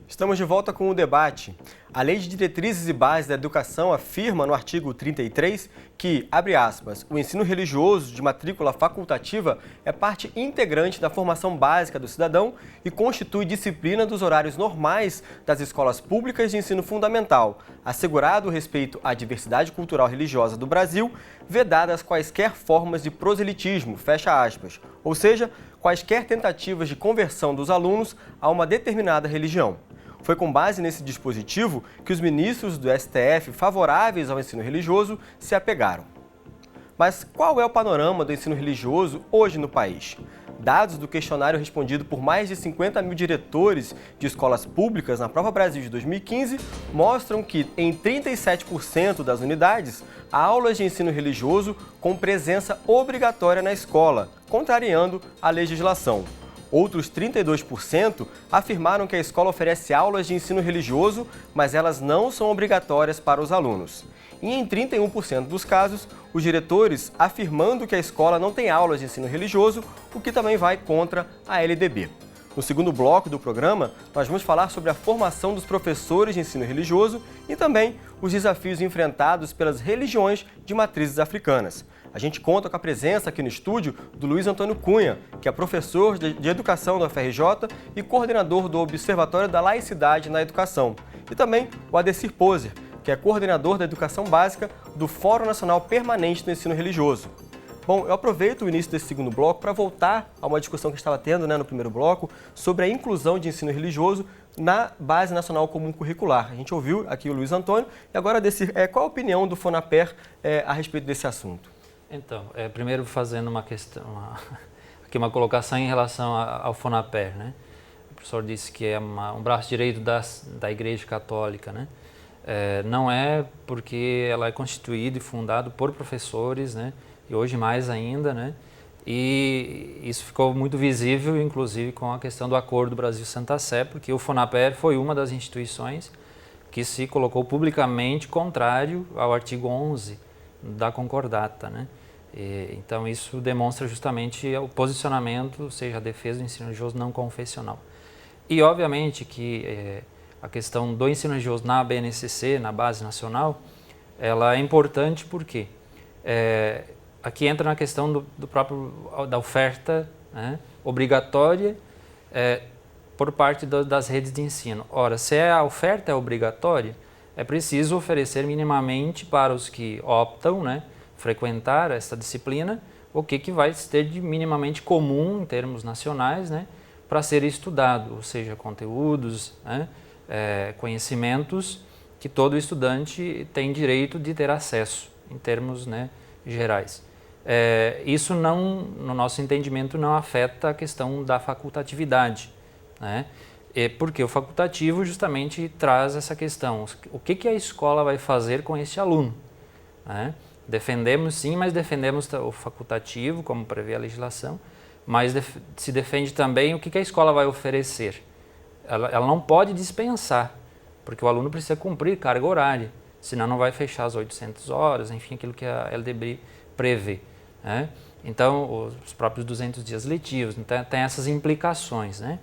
Estamos de volta com o debate. A Lei de Diretrizes e Bases da Educação afirma no artigo 33 que, abre aspas, o ensino religioso de matrícula facultativa é parte integrante da formação básica do cidadão e constitui disciplina dos horários normais das escolas públicas de ensino fundamental, assegurado o respeito à diversidade cultural religiosa do Brasil, vedadas quaisquer formas de proselitismo, fecha aspas, ou seja, quaisquer tentativas de conversão dos alunos a uma determinada religião. Foi com base nesse dispositivo que os ministros do STF favoráveis ao ensino religioso se apegaram. Mas qual é o panorama do ensino religioso hoje no país? Dados do questionário respondido por mais de 50 mil diretores de escolas públicas na Prova Brasil de 2015 mostram que, em 37% das unidades, há aulas de ensino religioso com presença obrigatória na escola, contrariando a legislação. Outros 32% afirmaram que a escola oferece aulas de ensino religioso, mas elas não são obrigatórias para os alunos. E em 31% dos casos, os diretores afirmando que a escola não tem aulas de ensino religioso, o que também vai contra a LDB. No segundo bloco do programa, nós vamos falar sobre a formação dos professores de ensino religioso e também os desafios enfrentados pelas religiões de matrizes africanas. A gente conta com a presença aqui no estúdio do Luiz Antônio Cunha, que é professor de Educação da UFRJ e coordenador do Observatório da Laicidade na Educação. E também o Adecir Poser, que é coordenador da Educação Básica do Fórum Nacional Permanente do Ensino Religioso. Bom, eu aproveito o início desse segundo bloco para voltar a uma discussão que estava tendo no primeiro bloco sobre a inclusão de ensino religioso na Base Nacional Comum Curricular. A gente ouviu aqui o Luiz Antônio e agora, Adecir, qual a opinião do FONAPER a respeito desse assunto? Então, primeiro fazendo aqui uma colocação em relação ao FONAPER, né? O professor disse que é um braço direito da Igreja Católica, né? Não é porque ela é constituída e fundada por professores, né? E hoje mais ainda, né? E isso ficou muito visível, inclusive, com a questão do Acordo Brasil-Santa Sé, porque o FONAPER foi uma das instituições que se colocou publicamente contrário ao artigo 11 da Concordata, né? Então isso demonstra justamente o posicionamento, ou seja, a defesa do ensino religioso não confessional. E obviamente que a questão do ensino religioso na BNCC, na Base Nacional, ela é importante porque aqui entra na questão da oferta, né, obrigatória por parte das redes de ensino. Ora, se a oferta é obrigatória, é preciso oferecer minimamente para os que optam, né, frequentar essa disciplina, o que vai ter de minimamente comum em termos nacionais, né, para ser estudado, ou seja, conteúdos, né, conhecimentos que todo estudante tem direito de ter acesso em termos, né, gerais. Isso não, no nosso entendimento, não afeta a questão da facultatividade, né? Porque o facultativo justamente traz essa questão, o que a escola vai fazer com esse aluno, né? Defendemos sim, mas defendemos o facultativo, como prevê a legislação, mas se defende também o que a escola vai oferecer. Ela não pode dispensar, porque o aluno precisa cumprir carga horária, senão não vai fechar as 800 horas, enfim, aquilo que a LDB prevê, né? Então, os próprios 200 dias letivos, então, tem essas implicações, né?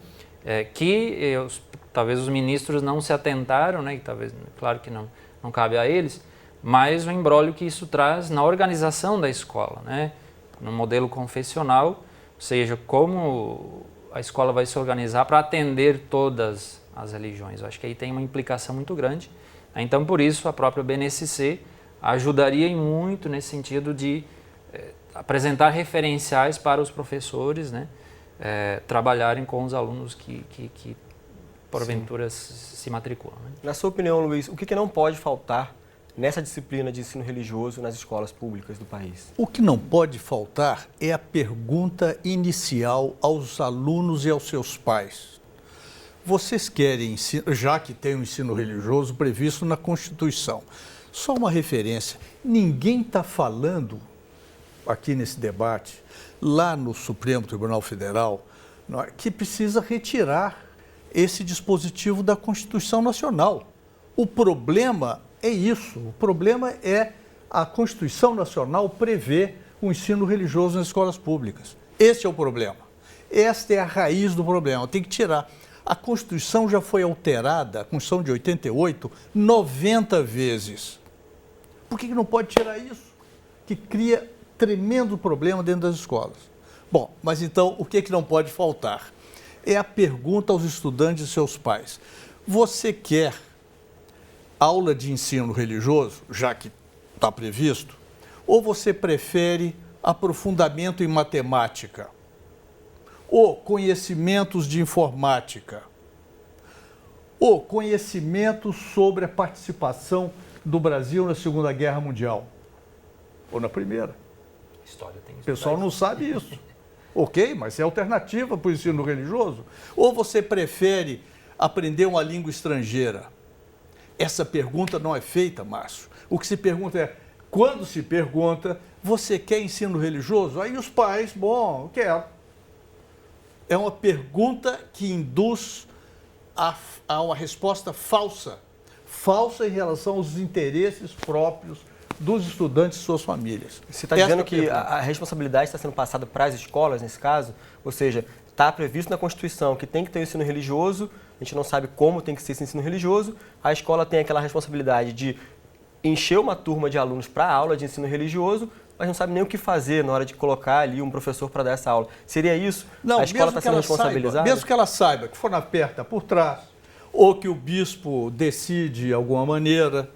Talvez os ministros não se atentaram, né? Talvez, claro que não cabe a eles, mas o imbróglio que isso traz na organização da escola, né? No modelo confessional, ou seja, como a escola vai se organizar para atender todas as religiões. Eu acho que aí tem uma implicação muito grande. Então, por isso, a própria BNCC ajudaria muito nesse sentido de apresentar referenciais para os professores, né? Trabalharem com os alunos que porventura se matriculam, né? Na sua opinião, Luiz, o que não pode faltar nessa disciplina de ensino religioso nas escolas públicas do país? O que não pode faltar é a pergunta inicial aos alunos e aos seus pais. vocês querem, já que tem o ensino religioso previsto na Constituição, só uma referência, ninguém está falando aqui nesse debate, lá no Supremo Tribunal Federal, que precisa retirar esse dispositivo da Constituição Nacional. O problema é isso, o problema é a Constituição Nacional prever o ensino religioso nas escolas públicas. Esse é o problema. Esta é a raiz do problema, tem que tirar. A Constituição já foi alterada, a Constituição de 88, 90 vezes. Por que não pode tirar isso? Que cria tremendo problema dentro das escolas. Bom, mas então o que não pode faltar? É a pergunta aos estudantes e seus pais. Você quer aula de ensino religioso, já que está previsto, ou você prefere aprofundamento em matemática, ou conhecimentos de informática, ou conhecimentos sobre a participação do Brasil na Segunda Guerra Mundial, ou na Primeira? História tem O pessoal não sabe isso. Ok, mas é alternativa para o ensino religioso? Ou você prefere aprender uma língua estrangeira? Essa pergunta não é feita, Márcio. O que se pergunta é, quando se pergunta, você quer ensino religioso? Aí os pais, bom, eu quero. É uma pergunta que induz a uma resposta falsa. Falsa em relação aos interesses próprios dos estudantes e suas famílias. Você está dizendo que a responsabilidade está sendo passada para as escolas, nesse caso? Ou seja, está previsto na Constituição que tem que ter o ensino religioso, a gente não sabe como tem que ser esse ensino religioso, a escola tem aquela responsabilidade de encher uma turma de alunos para a aula de ensino religioso, mas não sabe nem o que fazer na hora de colocar ali um professor para dar essa aula. Seria isso? Não, a escola está sendo responsabilizada? Mesmo que ela saiba que for na perna por trás, ou que o bispo decide de alguma maneira,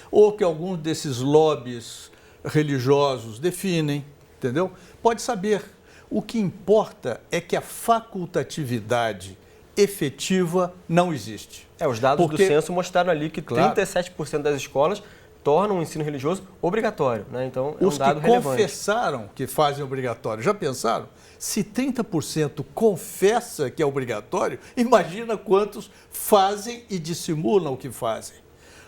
ou que alguns desses lobbies religiosos definem, entendeu? Pode saber. O que importa é que a facultatividade efetiva não existe. Os dados do censo mostraram ali que 37% das escolas tornam o ensino religioso obrigatório, né? Então, é um dado relevante. Os que confessaram que fazem obrigatório, já pensaram? Se 30% confessa que é obrigatório, imagina quantos fazem e dissimulam o que fazem.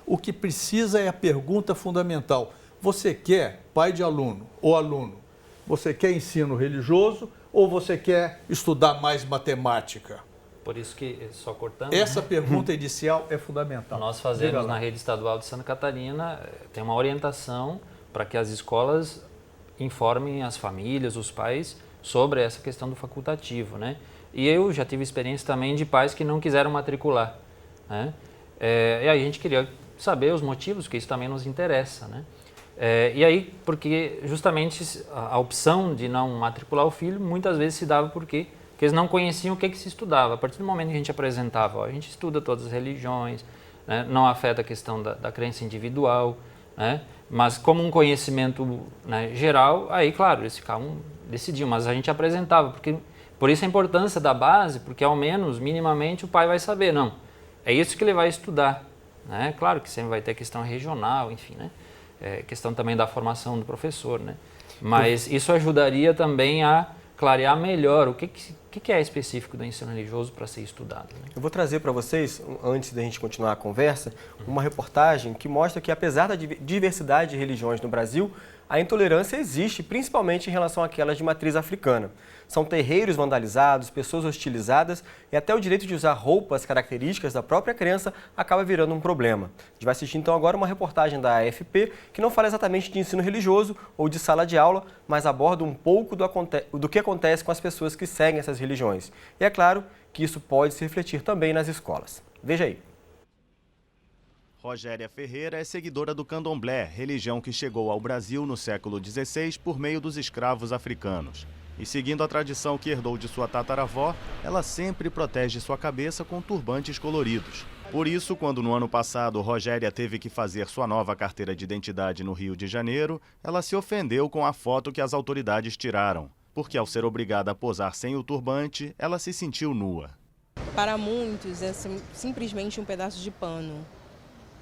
O que precisa é a pergunta fundamental. Você quer, pai de aluno ou aluno, você quer ensino religioso ou você quer estudar mais matemática? Por isso que, só cortando... Essa pergunta inicial é fundamental. Nós fazemos na rede estadual de Santa Catarina, tem uma orientação para que as escolas informem as famílias, os pais, sobre essa questão do facultativo, né? E eu já tive experiência também de pais que não quiseram matricular, né? E aí a gente queria saber os motivos, que isso também nos interessa, né? E aí, porque justamente a opção de não matricular o filho, muitas vezes se dava porque eles não conheciam o que se estudava. A partir do momento que a gente apresentava, a gente estuda todas as religiões, né? Não afeta a questão da crença individual, né? Mas como um conhecimento, né, geral, aí, claro, eles decidiam, mas a gente apresentava, porque por isso a importância da base, porque ao menos, minimamente, o pai vai saber, não, é isso que ele vai estudar, né? Claro que sempre vai ter questão regional, enfim, né? Questão também da formação do professor, né? Mas isso ajudaria também a clarear melhor o que é específico do ensino religioso para ser estudado, né? Eu vou trazer para vocês, antes da gente continuar a conversa, uma reportagem que mostra que, apesar da diversidade de religiões no Brasil, a intolerância existe, principalmente em relação àquelas de matriz africana. São terreiros vandalizados, pessoas hostilizadas e até o direito de usar roupas características da própria crença acaba virando um problema. A gente vai assistir então agora uma reportagem da AFP que não fala exatamente de ensino religioso ou de sala de aula, mas aborda um pouco do que acontece com as pessoas que seguem essas religiões. E é claro que isso pode se refletir também nas escolas. Veja aí. Rogéria Ferreira é seguidora do candomblé, religião que chegou ao Brasil no século XVI por meio dos escravos africanos. E seguindo a tradição que herdou de sua tataravó, ela sempre protege sua cabeça com turbantes coloridos. Por isso, quando no ano passado Rogéria teve que fazer sua nova carteira de identidade no Rio de Janeiro, ela se ofendeu com a foto que as autoridades tiraram, porque ao ser obrigada a posar sem o turbante, ela se sentiu nua. Para muitos é simplesmente um pedaço de pano.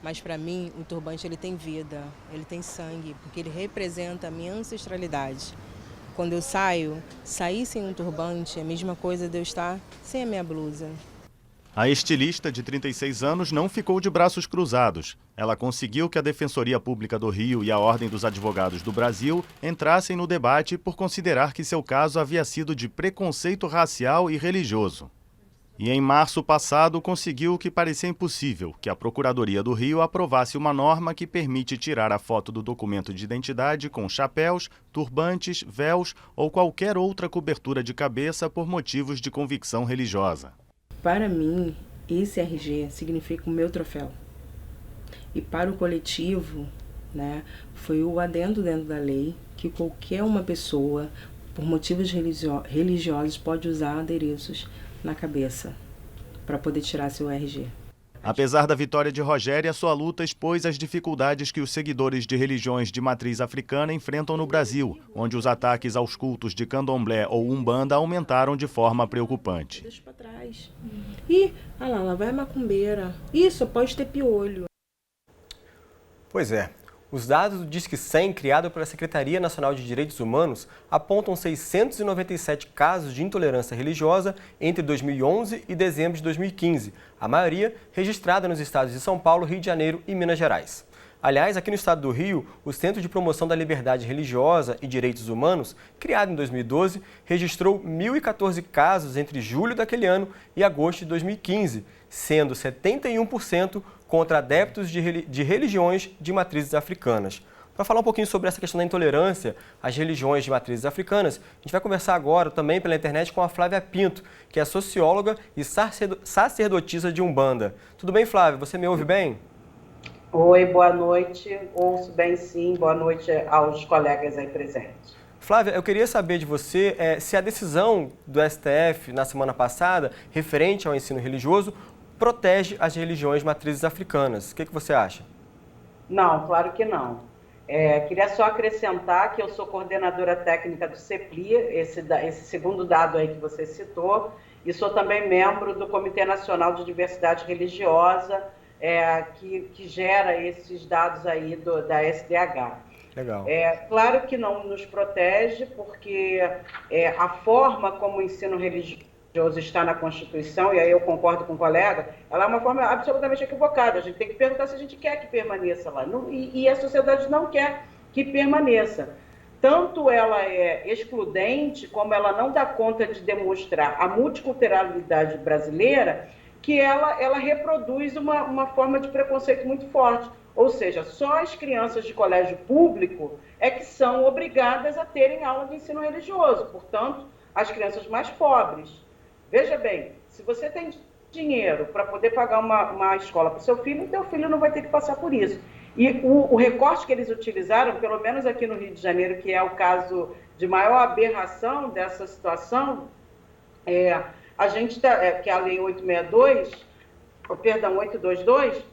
Mas para mim, o turbante ele tem vida, ele tem sangue, porque ele representa a minha ancestralidade. Quando eu sair sem um turbante, é a mesma coisa de eu estar sem a minha blusa. A estilista, de 36 anos, não ficou de braços cruzados. Ela conseguiu que a Defensoria Pública do Rio e a Ordem dos Advogados do Brasil entrassem no debate por considerar que seu caso havia sido de preconceito racial e religioso. E em março passado conseguiu o que parecia impossível, que a Procuradoria do Rio aprovasse uma norma que permite tirar a foto do documento de identidade com chapéus, turbantes, véus ou qualquer outra cobertura de cabeça por motivos de convicção religiosa. Para mim, esse RG significa o meu troféu. E para o coletivo, né, foi o adendo dentro da lei que qualquer uma pessoa, por motivos religiosos, pode usar adereços na cabeça para poder tirar seu RG. Apesar da vitória de Rogéria, sua luta expôs as dificuldades que os seguidores de religiões de matriz africana enfrentam no Brasil, onde os ataques aos cultos de candomblé ou umbanda aumentaram de forma preocupante. Deixa para trás. Ih, lá vai a macumbeira. Isso, pode ter piolho. Pois é. Os dados do Disque 100, criado pela Secretaria Nacional de Direitos Humanos, apontam 697 casos de intolerância religiosa entre 2011 e dezembro de 2015, a maioria registrada nos estados de São Paulo, Rio de Janeiro e Minas Gerais. Aliás, aqui no estado do Rio, o Centro de Promoção da Liberdade Religiosa e Direitos Humanos, criado em 2012, registrou 1.014 casos entre julho daquele ano e agosto de 2015, sendo 71% contra adeptos de religiões de matrizes africanas. Para falar um pouquinho sobre essa questão da intolerância às religiões de matrizes africanas, a gente vai conversar agora também pela internet com a Flávia Pinto, que é socióloga e sacerdotisa de Umbanda. Tudo bem, Flávia? Você me ouve bem? Oi, boa noite. Ouço bem, sim. Boa noite aos colegas aí presentes. Flávia, eu queria saber de você se a decisão do STF na semana passada, referente ao ensino religioso, protege as religiões matrizes africanas. O que você acha? Não, claro que não. Queria só acrescentar que eu sou coordenadora técnica do CEPLI, esse segundo dado aí que você citou, e sou também membro do Comitê Nacional de Diversidade Religiosa, que gera esses dados aí da SDH. Legal. Claro que não nos protege, porque a forma como o ensino religioso está na Constituição, e aí eu concordo com o colega, ela é uma forma absolutamente equivocada. A gente tem que perguntar se a gente quer que permaneça lá. E a sociedade não quer que permaneça. Tanto ela é excludente, como ela não dá conta de demonstrar a multiculturalidade brasileira, que ela reproduz uma forma de preconceito muito forte. Ou seja, só as crianças de colégio público é que são obrigadas a terem aula de ensino religioso. Portanto, as crianças mais pobres. Veja bem, se você tem dinheiro para poder pagar uma escola para o seu filho não vai ter que passar por isso. E o recorte que eles utilizaram, pelo menos aqui no Rio de Janeiro, que é o caso de maior aberração dessa situação, a gente que é a Lei 822,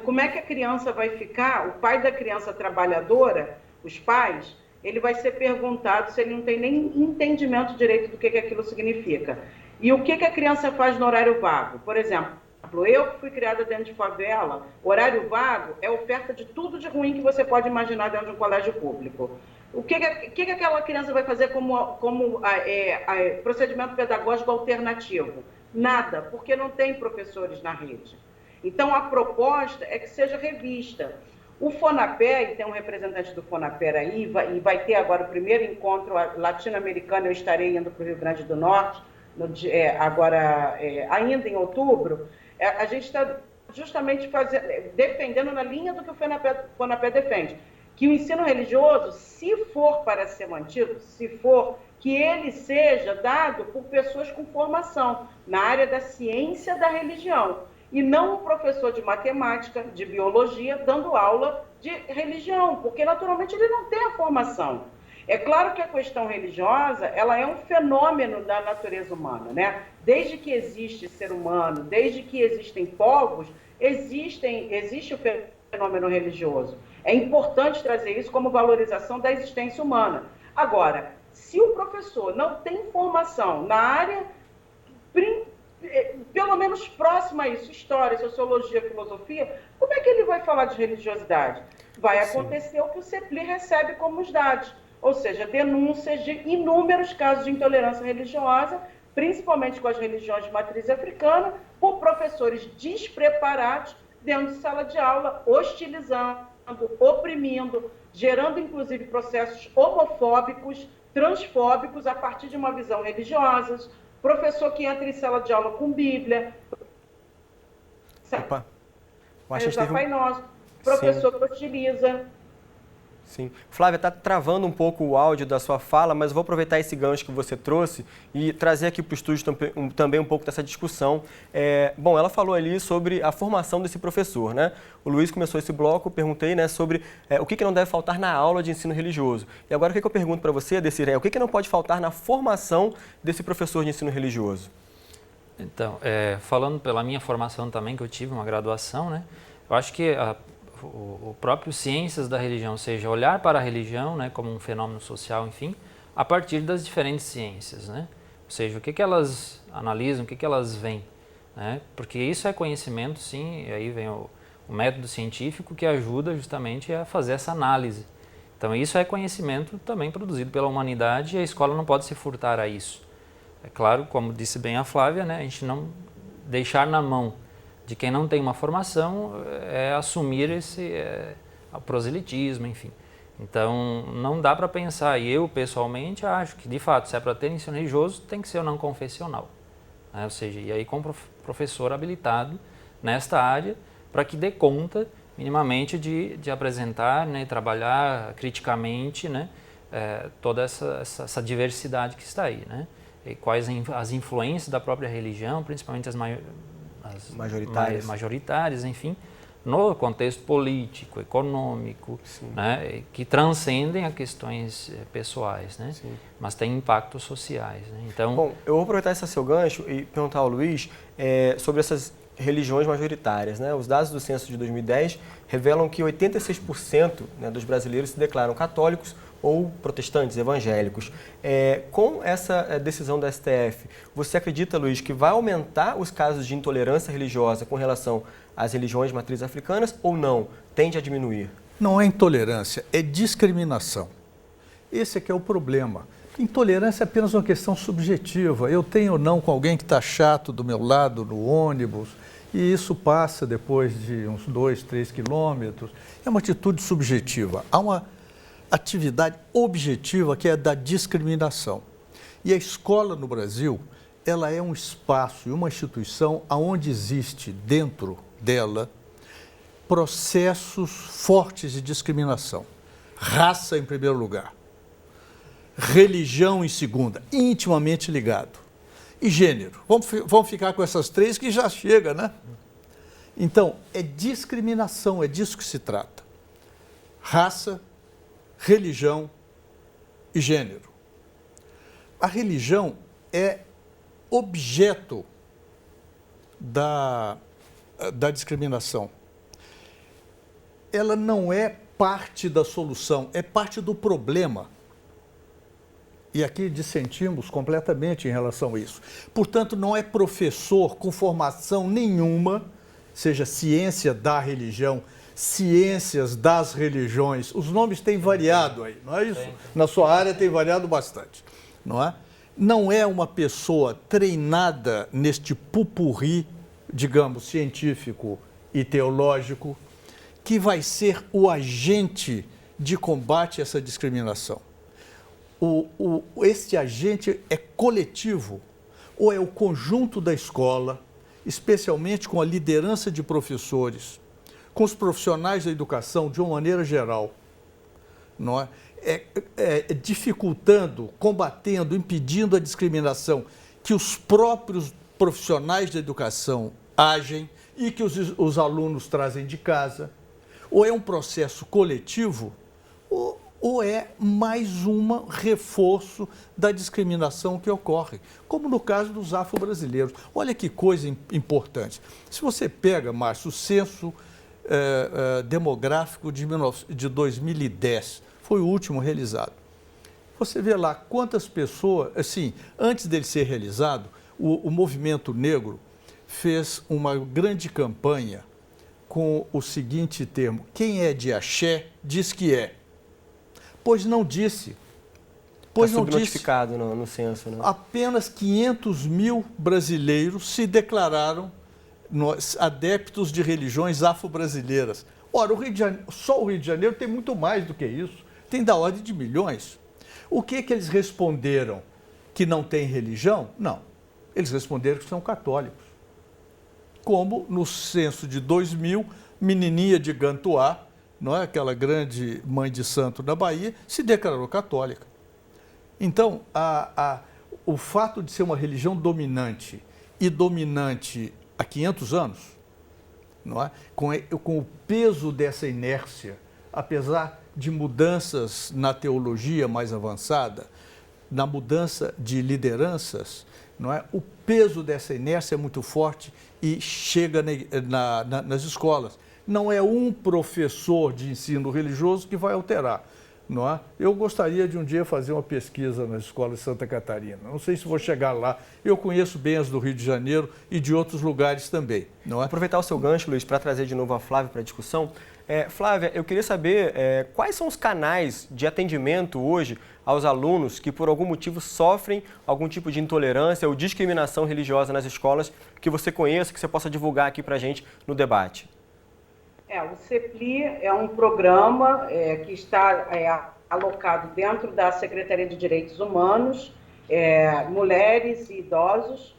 como é que a criança vai ficar, o pai da criança trabalhadora, os pais, ele vai ser perguntado se ele não tem nem entendimento direito do que aquilo significa. E o que a criança faz no horário vago? Por exemplo, eu que fui criada dentro de favela, horário vago é oferta de tudo de ruim que você pode imaginar dentro de um colégio público. O que aquela criança vai fazer como procedimento pedagógico alternativo? Nada, porque não tem professores na rede. Então, a proposta é que seja revista. O FONAPE, e tem um representante do FONAPE aí, e vai ter agora o primeiro encontro latino-americano, eu estarei indo para o Rio Grande do Norte, ainda em outubro. A gente está justamente defendendo na linha do que o FONAPE defende, que o ensino religioso, se for para ser mantido, que ele seja dado por pessoas com formação na área da ciência da religião, e não um professor de matemática, de biologia, dando aula de religião, porque naturalmente ele não tem a formação. É claro que a questão religiosa, ela é um fenômeno da natureza humana, né? Desde que existe ser humano, desde que existem povos, existe o fenômeno religioso. É importante trazer isso como valorização da existência humana. Agora, se o professor não tem formação na área, pelo menos próxima a isso, história, sociologia, filosofia, como é que ele vai falar de religiosidade? Vai acontecer o que o CEPLI recebe como os dados, ou seja, denúncias de inúmeros casos de intolerância religiosa, principalmente com as religiões de matriz africana, por professores despreparados dentro de sala de aula, hostilizando, oprimindo, gerando inclusive processos homofóbicos, transfóbicos a partir de uma visão religiosa, professor que entra em sala de aula com Bíblia, Opa. Eu acho que teve professor que hostiliza. Sim. Flávia, está travando um pouco o áudio da sua fala, mas eu vou aproveitar esse gancho que você trouxe e trazer aqui para o estúdio também um pouco dessa discussão. Bom, ela falou ali sobre a formação desse professor, né? O Luiz começou esse bloco, perguntei, né, sobre o que não deve faltar na aula de ensino religioso. E agora o que eu pergunto para você, Desiré, o que não pode faltar na formação desse professor de ensino religioso? Então, falando pela minha formação também, que eu tive uma graduação, né? Eu acho que o próprio ciências da religião, ou seja, olhar para a religião, né, como um fenômeno social, enfim, a partir das diferentes ciências, né? Ou seja, o que elas analisam, o que elas veem, né? Porque isso é conhecimento, sim, e aí vem o método científico que ajuda justamente a fazer essa análise. Então, isso é conhecimento também produzido pela humanidade e a escola não pode se furtar a isso. É claro, como disse bem a Flávia, né, a gente não deixar na mão de quem não tem uma formação assumir o proselitismo, enfim. Então, não dá para pensar, e eu pessoalmente acho que, de fato, se é para ter ensino religioso, tem que ser o não confessional, né? Ou seja, e aí com professor habilitado nesta área, para que dê conta, minimamente, de apresentar, né, e trabalhar criticamente, né, toda essa diversidade que está aí, né? E quais as influências da própria religião, principalmente as majoritárias, enfim, no contexto político, econômico, né, que transcendem a questões pessoais, né, mas têm impactos sociais, né? Então, bom, eu vou aproveitar esse seu gancho e perguntar ao Luiz sobre essas religiões majoritárias, né? Os dados do censo de 2010 revelam que 86%, né, dos brasileiros se declaram católicos ou protestantes, evangélicos. Com essa decisão da STF, você acredita, Luiz, que vai aumentar os casos de intolerância religiosa com relação às religiões de matriz africanas ou não? Tende a diminuir? Não é intolerância, é discriminação. Esse é que é o problema. Intolerância é apenas uma questão subjetiva. Eu tenho ou não com alguém que está chato do meu lado no ônibus e isso passa depois de uns 2, 3 quilômetros. É uma atitude subjetiva. Há uma atividade objetiva que é da discriminação. E a escola no Brasil, ela é um espaço e uma instituição onde existe dentro dela processos fortes de discriminação. Raça em primeiro lugar, religião em segunda, intimamente ligado, e gênero. Vamos ficar com essas três que já chega, né? Então, é discriminação, é disso que se trata. Raça, religião e gênero. A religião é objeto da discriminação. Ela não é parte da solução, é parte do problema. E aqui dissentimos completamente em relação a isso. Portanto, não é professor com formação nenhuma, seja ciência da religião, ciências das religiões, os nomes têm variado aí, não é isso? Na sua área tem variado bastante, não é? Não é uma pessoa treinada neste pupurri, digamos, científico e teológico, que vai ser o agente de combate a essa discriminação. Este agente é coletivo, ou é o conjunto da escola, especialmente com a liderança de professores, com os profissionais da educação de uma maneira geral, não é? Dificultando, combatendo, impedindo a discriminação que os próprios profissionais da educação agem e que os alunos trazem de casa, ou é um processo coletivo, ou é mais um reforço da discriminação que ocorre, como no caso dos afro-brasileiros. Olha que coisa importante. Se você pega, Márcio, o censo demográfico de 2010, foi o último realizado. Você vê lá quantas pessoas, assim, antes dele ser realizado, o movimento negro fez uma grande campanha com o seguinte termo: quem é de axé diz que é. Pois não disse. Pois não disse. Subnotificado no censo, né? Apenas 500 mil brasileiros se declararam adeptos de religiões afro-brasileiras. Ora, só o Rio de Janeiro tem muito mais do que isso, tem da ordem de milhões. O que eles responderam? Que não tem religião? Não. Eles responderam que são católicos. Como no censo de 2000, Menininha de Gantuá, não é? Aquela grande mãe de santo na Bahia, se declarou católica. Então, o fato de ser uma religião dominante e dominante há 500 anos, não é? Com o peso dessa inércia, apesar de mudanças na teologia mais avançada, na mudança de lideranças, não é? O peso dessa inércia é muito forte e chega nas escolas. Não é um professor de ensino religioso que vai alterar. Não é? Eu gostaria de um dia fazer uma pesquisa na escola de Santa Catarina. Não sei se vou chegar lá. Eu conheço bem as do Rio de Janeiro e de outros lugares também. Não é? Aproveitar o seu gancho, Luiz, para trazer de novo a Flávia para a discussão. Flávia, eu queria saber quais são os canais de atendimento hoje aos alunos que por algum motivo sofrem algum tipo de intolerância ou discriminação religiosa nas escolas que você conheça, que você possa divulgar aqui para a gente no debate. O CEPLI é um programa que está alocado dentro da Secretaria de Direitos Humanos, mulheres e idosos,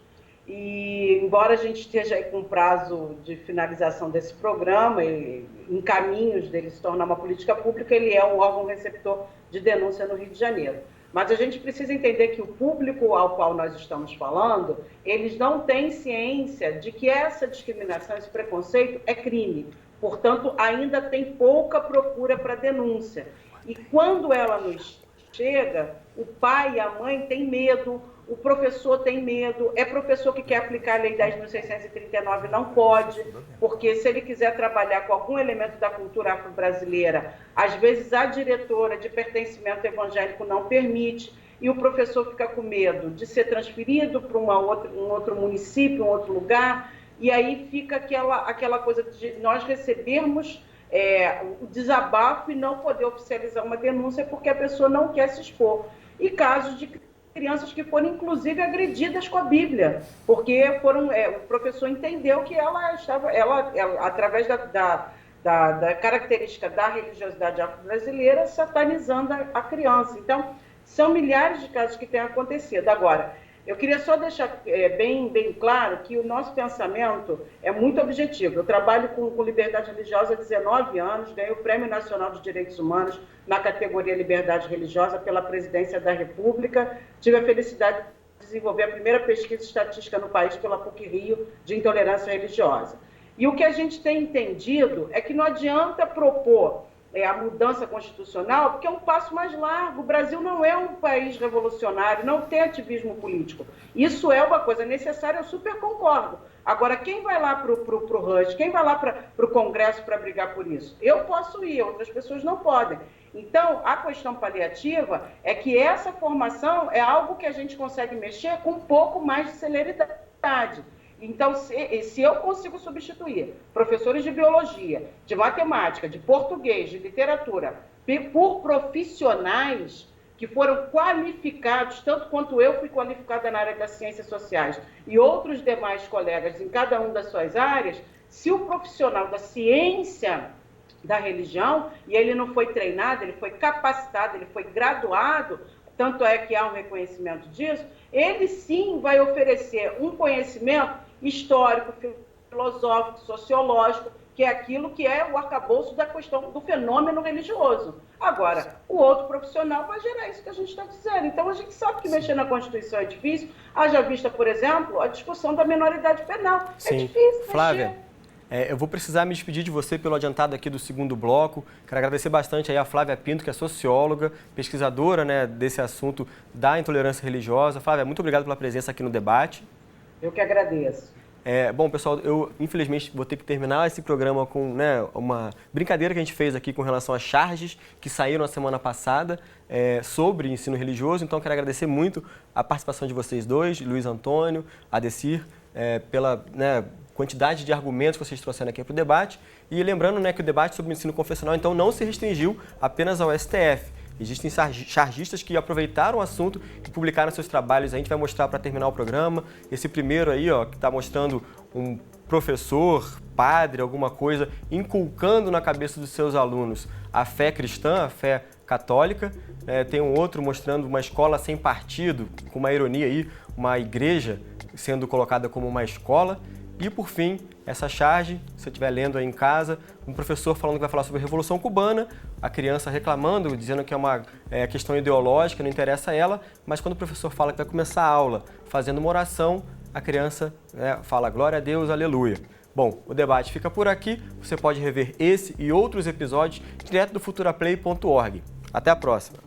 e embora a gente esteja aí com prazo de finalização desse programa, e em caminhos dele se tornar uma política pública, ele é um órgão receptor de denúncia no Rio de Janeiro. Mas a gente precisa entender que o público ao qual nós estamos falando, eles não têm ciência de que essa discriminação, esse preconceito é crime. Portanto, ainda tem pouca procura para denúncia. E quando ela nos chega, o pai e a mãe têm medo, o professor tem medo, é professor que quer aplicar a Lei 10.639 não pode, porque se ele quiser trabalhar com algum elemento da cultura afro-brasileira, às vezes a diretora de pertencimento evangélico não permite, e o professor fica com medo de ser transferido para um outro município, um outro lugar, e aí fica aquela coisa de nós recebermos o desabafo e não poder oficializar uma denúncia porque a pessoa não quer se expor. E casos de crianças que foram, inclusive, agredidas com a Bíblia, porque o professor entendeu que ela através da característica da religiosidade afro-brasileira, satanizando a criança. Então, são milhares de casos que têm acontecido. Agora, eu queria só deixar bem claro que o nosso pensamento é muito objetivo. Eu trabalho com liberdade religiosa há 19 anos, ganhei o Prêmio Nacional de Direitos Humanos na categoria Liberdade Religiosa pela Presidência da República. Tive a felicidade de desenvolver a primeira pesquisa estatística no país pela PUC-Rio de intolerância religiosa. E o que a gente tem entendido é que não adianta propor a mudança constitucional, porque é um passo mais largo. O Brasil não é um país revolucionário, não tem ativismo político. Isso é uma coisa necessária, eu super concordo. Agora, quem vai lá para o RUS, quem vai lá para o Congresso para brigar por isso? Eu posso ir, outras pessoas não podem. Então, a questão paliativa é que essa formação é algo que a gente consegue mexer com um pouco mais de celeridade. Então, se eu consigo substituir professores de biologia, de matemática, de português, de literatura, por profissionais que foram qualificados, tanto quanto eu fui qualificada na área das ciências sociais e outros demais colegas em cada uma das suas áreas, se o profissional da ciência da religião, e ele não foi treinado, ele foi capacitado, ele foi graduado, tanto é que há um reconhecimento disso, ele sim vai oferecer um conhecimento histórico, filosófico, sociológico, que é aquilo que é o arcabouço da questão do fenômeno religioso. Agora, o outro profissional vai gerar isso que a gente está dizendo. Então, a gente sabe que mexer na Constituição é difícil. Haja vista, por exemplo, a discussão da menoridade penal. Sim. É difícil Flávia, mexer. Eu vou precisar me despedir de você pelo adiantado aqui do segundo bloco. Quero agradecer bastante aí a Flávia Pinto, que é socióloga, pesquisadora, né, desse assunto da intolerância religiosa. Flávia, muito obrigado pela presença aqui no debate. Eu que agradeço. Bom, pessoal, eu infelizmente vou ter que terminar esse programa com uma brincadeira que a gente fez aqui com relação às charges que saíram na semana passada sobre ensino religioso. Então, quero agradecer muito a participação de vocês dois, Luiz Antônio, Adecir, pela quantidade de argumentos que vocês trouxeram aqui para o debate. E lembrando que o debate sobre o ensino confessional, então, não se restringiu apenas ao STF. Existem chargistas que aproveitaram o assunto e publicaram seus trabalhos. A gente vai mostrar para terminar o programa. Esse primeiro aí, ó, que está mostrando um professor, padre, alguma coisa, inculcando na cabeça dos seus alunos a fé cristã, a fé católica. Tem um outro mostrando uma escola sem partido, com uma ironia aí, uma igreja sendo colocada como uma escola. E, por fim, essa charge, se você estiver lendo aí em casa, um professor falando que vai falar sobre a Revolução Cubana, a criança reclamando, dizendo que é uma questão ideológica, não interessa a ela, mas quando o professor fala que vai começar a aula fazendo uma oração, a criança fala glória a Deus, aleluia. Bom, o debate fica por aqui, você pode rever esse e outros episódios direto do futuraplay.org. Até a próxima!